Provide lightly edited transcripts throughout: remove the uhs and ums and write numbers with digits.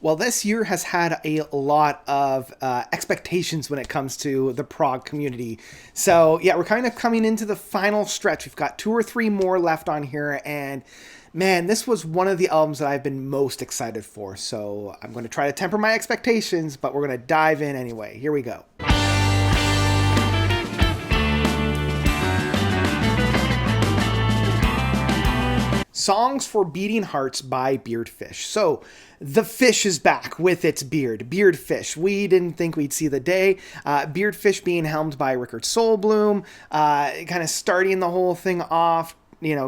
Well, this year has had a lot of expectations when it comes to the prog community. So, yeah, we're kind of coming into the final stretch. We've got 2 or 3 more left on here, and man, this was one of the albums that I've been most excited for. So, I'm going to try to temper my expectations, but we're going to dive in anyway. Here we go. Songs for Beating Hearts by Beardfish. So, the fish is back with its beard. Beardfish. We didn't think we'd see the day. Beardfish being helmed by Rickard Solblum, kind of starting the whole thing off,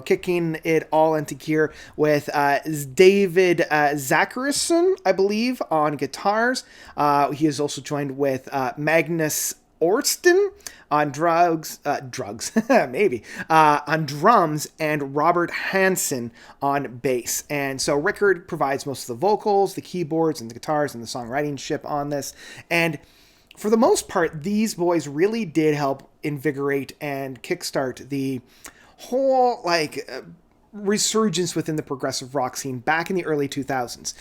kicking it all into gear with David Zacharisson, I believe, on guitars. He is also joined with Magnus Orsten on on drums, and Robert Hansen on bass. And so Rickard provides most of the vocals, the keyboards, and the guitars, and the songwriting ship on this. And for the most part, these boys really did help invigorate and kickstart the whole, resurgence within the progressive rock scene back in the early 2000s.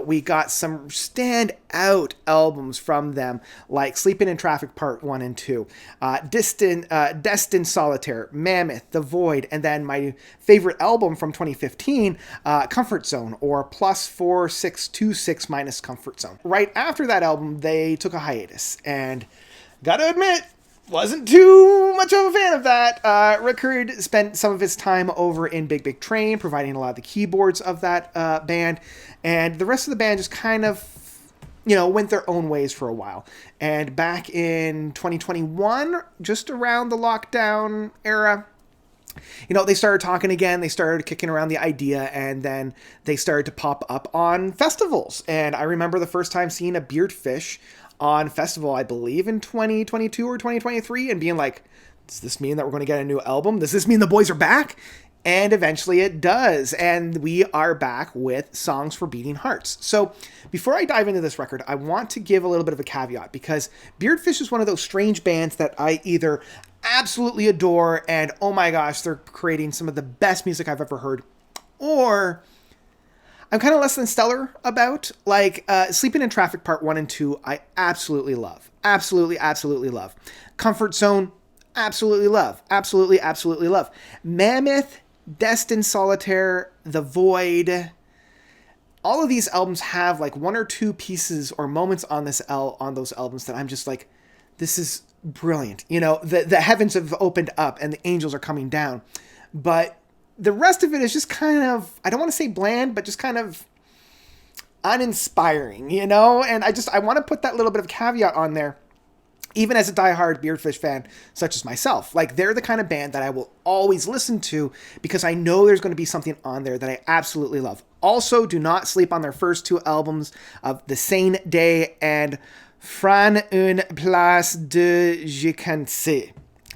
We got some standout albums from them, like Sleeping in Traffic Part 1 and 2, Destined Solitaire, Mammoth, The Void, and then my favorite album from 2015, Comfort Zone, or Plus 4626 minus Comfort Zone. Right after that album, they took a hiatus, and gotta admit, wasn't too much of a fan of that. Rickard spent some of his time over in Big Big Train, providing a lot of the keyboards of that band, and the rest of the band just kind of, went their own ways for a while. And back in 2021, just around the lockdown era, they started talking again, they started kicking around the idea, and then they started to pop up on festivals. And I remember the first time seeing a Beardfish on festival, I believe in 2022 or 2023, and being like, does this mean that we're going to get a new album? Does this mean the boys are back? And eventually it does, and we are back with Songs for Beating Hearts. So before I dive into this record, I want to give a little bit of a caveat, because Beardfish is one of those strange bands that I either absolutely adore and, oh my gosh, they're creating some of the best music I've ever heard, or I'm kind of less than stellar about. Sleeping in Traffic Part 1 and 2, I absolutely love. Absolutely, absolutely love. Comfort Zone, absolutely love. Absolutely, absolutely love. Mammoth, Destined Solitaire, The Void. All of these albums have 1 or 2 pieces or moments on those albums that I'm just like, this is brilliant. The heavens have opened up and the angels are coming down. But the rest of it is just kind of, I don't want to say bland, but just kind of uninspiring, And I want to put that little bit of caveat on there, even as a diehard Beardfish fan, such as myself. They're the kind of band that I will always listen to, because I know there's going to be something on there that I absolutely love. Also, do not sleep on their first 2 albums of The Sane Day and Fran une place de Gicancy.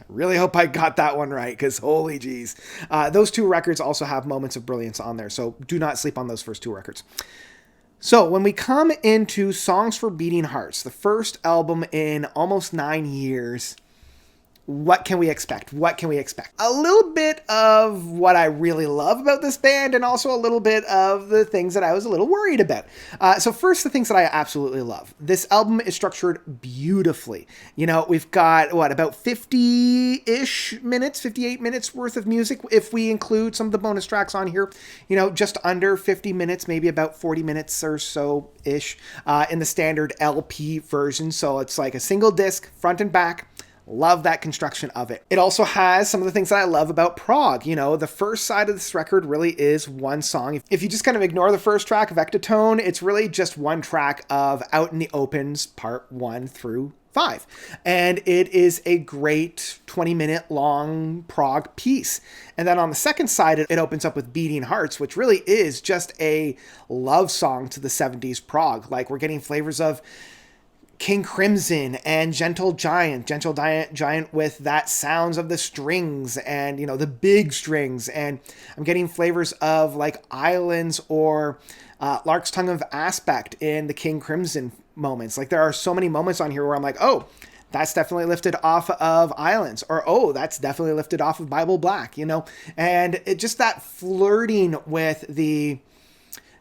Really hope I got that one right, because holy jeez. Those 2 records also have moments of brilliance on there, so do not sleep on those first 2 records. So when we come into Songs for Beating Hearts, the first album in almost 9 years, what can we expect? What can we expect? A little bit of what I really love about this band, and also a little bit of the things that I was a little worried about. So first, the things that I absolutely love. This album is structured beautifully. We've got, about 50-ish minutes, 58 minutes worth of music, if we include some of the bonus tracks on here. Just under 50 minutes, maybe about 40 minutes or so-ish in the standard LP version. So it's like a single disc, front and back. Love that construction of it. It also has some of the things that I love about PROG. The first side of this record really is one song. If you just kind of ignore the first track of Ectotone, it's really just one track of Out in the Opens, Part 1 through 5. And it is a great 20-minute long PROG piece. And then on the second side, it opens up with Beating Hearts, which really is just a love song to the 70s PROG. We're getting flavors of King Crimson and Gentle Giant with that sounds of the strings and, the big strings. And I'm getting flavors of Islands or Lark's Tongue of Aspect in the King Crimson moments. There are so many moments on here where I'm like, oh, that's definitely lifted off of Islands, or, oh, that's definitely lifted off of Bible Black, And it just that flirting with the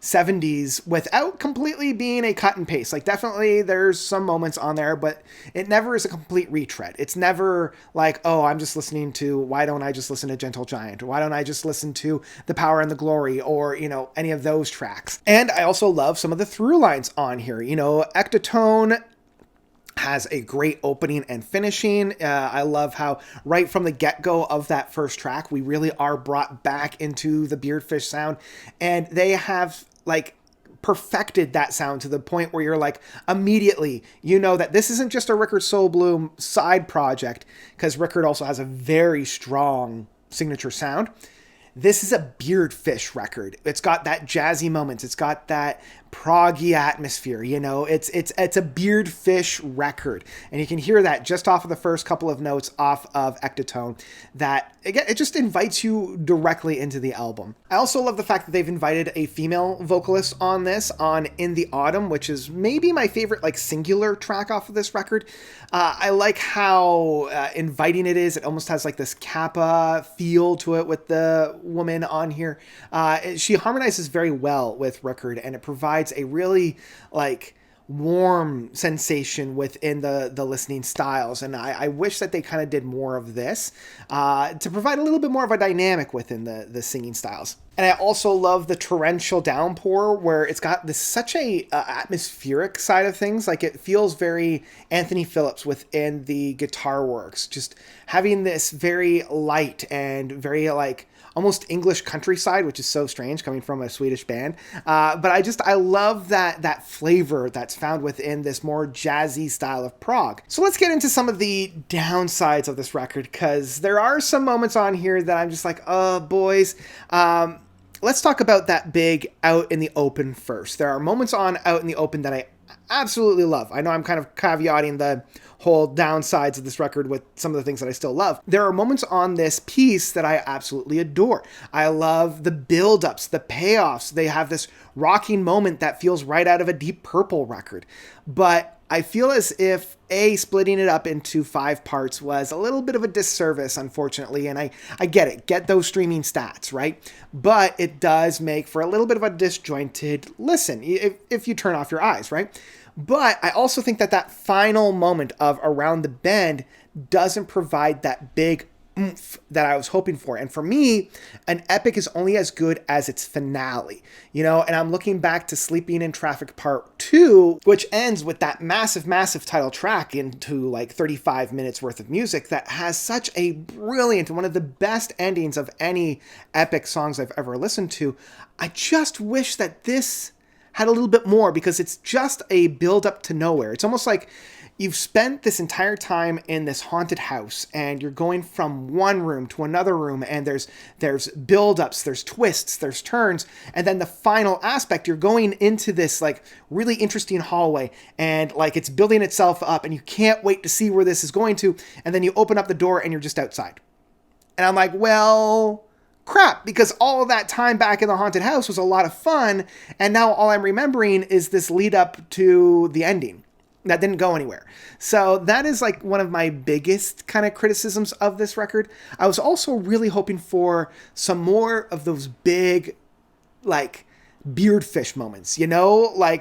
70s without completely being a cut and paste. Like, definitely there's some moments on there, but it never is a complete retread. It's never like, oh, I'm just listening to, why don't I just listen to Gentle Giant? Or why don't I just listen to The Power and the Glory? Or, any of those tracks. And I also love some of the through lines on here. Ectotone has a great opening and finishing. I love how right from the get-go of that first track, we really are brought back into the Beardfish sound, and they have perfected that sound to the point where you're immediately, that this isn't just a Rickard Solblum side project, because Rickard also has a very strong signature sound. This is a Beardfish record. It's got that jazzy moments. It's got that proggy atmosphere. It's a Beardfish record, and you can hear that just off of the first couple of notes off of Ectotone. That again, it just invites you directly into the album. I also love the fact that they've invited a female vocalist on this, on In the Autumn, which is maybe my favorite singular track off of this record. I like how inviting it is. It almost has this Kappa feel to it with the woman on here. She harmonizes very well with Rickard, and it provides a really warm sensation within the listening styles. And I wish that they kind of did more of this to provide a little bit more of a dynamic within the singing styles. And I also love the torrential downpour, where it's got such a atmospheric side of things. It feels very Anthony Phillips within the guitar works, just having this very light and very almost English countryside, which is so strange coming from a Swedish band. But I love that flavor that's found within this more jazzy style of prog. So let's get into some of the downsides of this record, because there are some moments on here that I'm just oh, boys. Let's talk about that big Out in the Open first. There are moments on Out in the Open that I absolutely love. I know I'm kind of caveating the whole downsides of this record with some of the things that I still love. There are moments on this piece that I absolutely adore. I love the build-ups, the payoffs. They have this rocking moment that feels right out of a Deep Purple record. But I feel as if splitting it up into 5 parts was a little bit of a disservice, unfortunately, and I get those streaming stats, right? But it does make for a little bit of a disjointed listen if you turn off your eyes, right? But I also think that final moment of Around the Bend doesn't provide that big oomph that I was hoping for. And for me, an epic is only as good as its finale, and I'm looking back to Sleeping in Traffic Part 2, which ends with that massive, massive title track into 35 minutes worth of music that has such a brilliant, one of the best endings of any epic songs I've ever listened to. I just wish that this had a little bit more, because it's just a build up to nowhere. It's almost like you've spent this entire time in this haunted house, and you're going from one room to another room, and there's build-ups, there's twists, there's turns, and then the final aspect, you're going into this really interesting hallway, and it's building itself up, and you can't wait to see where this is going to, and then you open up the door and you're just outside. And I'm well, crap, because all of that time back in the haunted house was a lot of fun, and now all I'm remembering is this lead up to the ending that didn't go anywhere. So that is one of my biggest kind of criticisms of this record. I was also really hoping for some more of those big Beardfish moments,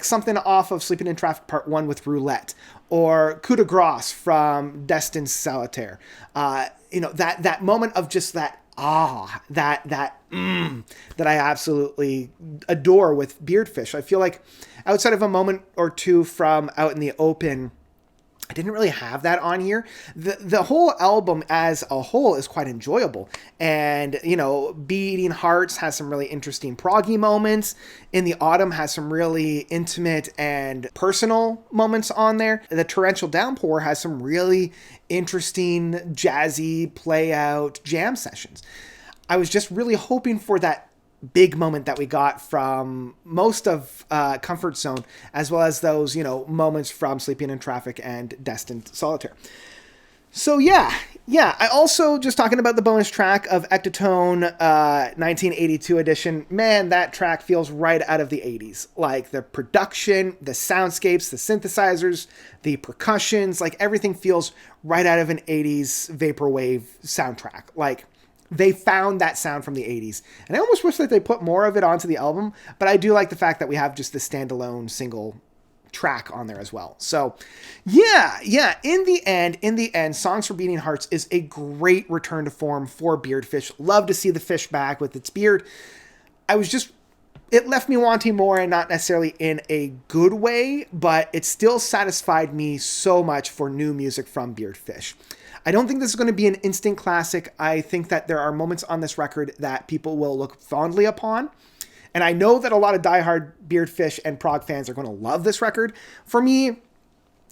something off of Sleeping in Traffic Part 1 with Roulette, or Coup de Grace from Destined Solitaire. That moment of just that that I absolutely adore with Beardfish. I feel like outside of a moment or two from Out in the Open, I didn't really have that on here. The whole album as a whole is quite enjoyable. And, Beating Hearts has some really interesting proggy moments. In the Autumn has some really intimate and personal moments on there. The Torrential Downpour has some really interesting jazzy play out jam sessions. I was just really hoping for that big moment that we got from most of Comfort Zone, as well as those, moments from Sleeping in Traffic and Destined Solitaire. So yeah. I also, just talking about the bonus track of Ectotone 1982 edition, man, that track feels right out of the 80s. The production, the soundscapes, the synthesizers, the percussions, everything feels right out of an 80s vaporwave soundtrack. they found that sound from the 80s. And I almost wish that they put more of it onto the album, but I do like the fact that we have just the standalone single track on there as well. So yeah, in the end, Songs for Beating Hearts is a great return to form for Beardfish. Love to see the fish back with its beard. It left me wanting more, and not necessarily in a good way, but it still satisfied me so much for new music from Beardfish. I don't think this is going to be an instant classic. I think that there are moments on this record that people will look fondly upon. And I know that a lot of diehard Beardfish and prog fans are going to love this record. For me,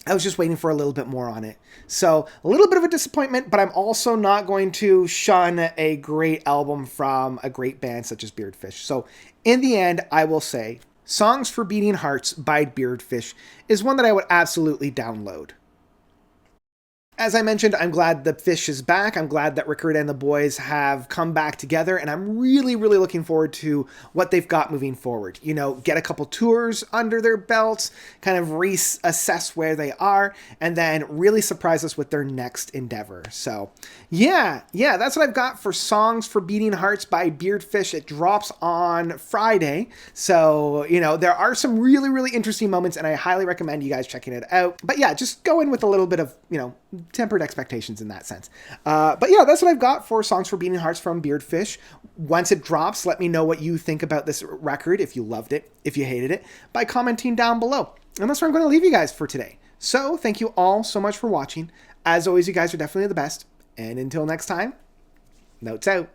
I was just waiting for a little bit more on it. So a little bit of a disappointment, but I'm also not going to shun a great album from a great band such as Beardfish. So in the end, I will say Songs for Beating Hearts by Beardfish is one that I would absolutely download. As I mentioned, I'm glad the fish is back. I'm glad that Rickard and the boys have come back together, and I'm really, really looking forward to what they've got moving forward. You know, get a couple tours under their belts, kind of reassess where they are, and then really surprise us with their next endeavor. So, yeah, that's what I've got for Songs for Beating Hearts by Beardfish. It drops on Friday, so, you know, there are some really, really interesting moments, and I highly recommend you guys checking it out. But yeah, just go in with a little bit of, you know, tempered expectations in that sense. But yeah, that's what I've got for Songs for Beating Hearts from Beardfish. Once it drops, let me know what you think about this record, if you loved it, if you hated it, by commenting down below. And that's where I'm going to leave you guys for today. So thank you all so much for watching. As always, you guys are definitely the best. And until next time, notes out.